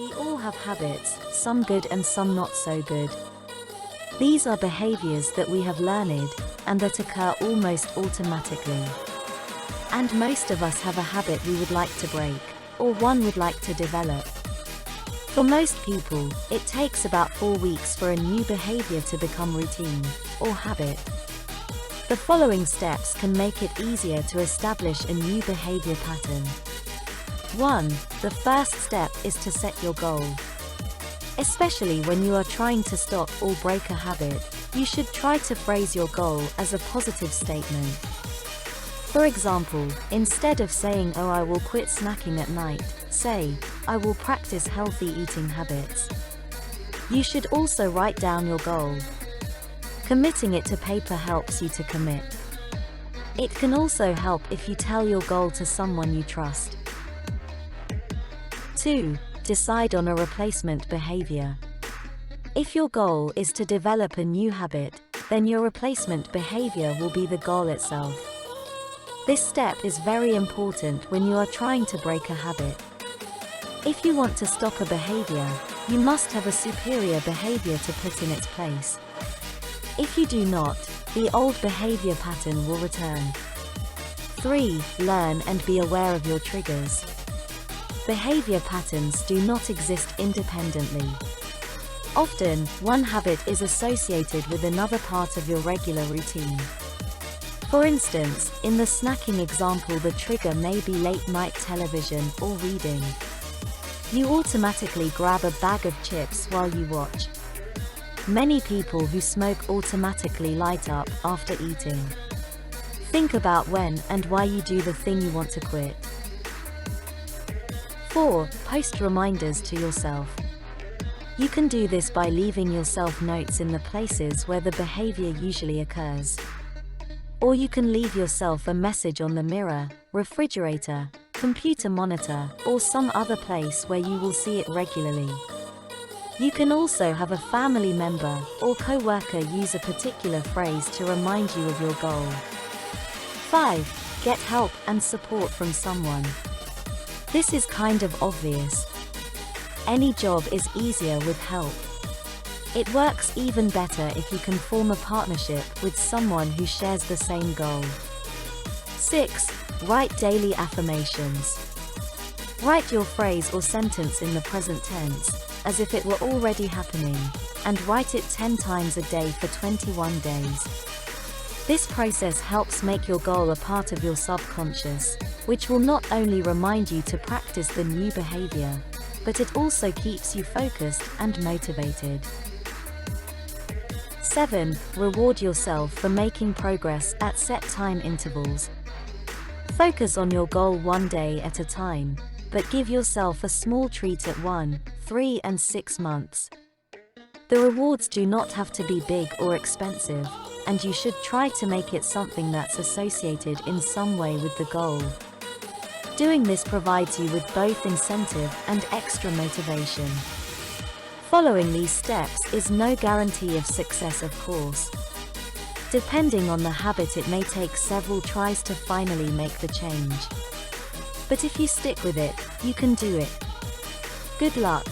We all have habits, some good and some not so good. These are behaviors that we have learned, and that occur almost automatically. And most of us have a habit we would like to break, or one would like to develop. For most people, it takes about 4 weeks for a new behavior to become routine, or habit. The following steps can make it easier to establish a new behavior pattern. 1. The first step is to set your goal. Especially when you are trying to stop or break a habit, you should try to phrase your goal as a positive statement. For example, instead of saying, "Oh, I will quit snacking at night," say, "I will practice healthy eating habits." You should also write down your goal. Committing it to paper helps you to commit. It can also help if you tell your goal to someone you trust. 2. Decide on a replacement behavior. If your goal is to develop a new habit, then your replacement behavior will be the goal itself. This step is very important when you are trying to break a habit. If you want to stop a behavior, you must have a superior behavior to put in its place. If you do not, the old behavior pattern will return. 3. Learn and be aware of your triggers. Behavior patterns do not exist independently. Often, one habit is associated with another part of your regular routine. For instance, in the snacking example, the trigger may be late-night television or reading. You automatically grab a bag of chips while you watch. Many people who smoke automatically light up after eating. Think about when and why you do the thing you want to quit. 4. Post reminders to yourself. You can do this by leaving yourself notes in the places where the behavior usually occurs. Or you can leave yourself a message on the mirror, refrigerator, computer monitor, or some other place where you will see it regularly. You can also have a family member or co-worker use a particular phrase to remind you of your goal. 5. Get help and support from someone. This is kind of obvious. Any job is easier with help. It works even better if you can form a partnership with someone who shares the same goal. 6. Write daily affirmations. Write your phrase or sentence in the present tense, as if it were already happening, and write it 10 times a day for 21 days. This process helps make your goal a part of your subconscious, which will not only remind you to practice the new behavior, but it also keeps you focused and motivated. 7. Reward yourself for making progress at set time intervals. Focus on your goal one day at a time, but give yourself a small treat at 1, 3, and 6 months. The rewards do not have to be big or expensive, and you should try to make it something that's associated in some way with the goal. Doing this provides you with both incentive and extra motivation. Following these steps is no guarantee of success, of course. Depending on the habit, it may take several tries to finally make the change. But if you stick with it, you can do it. Good luck!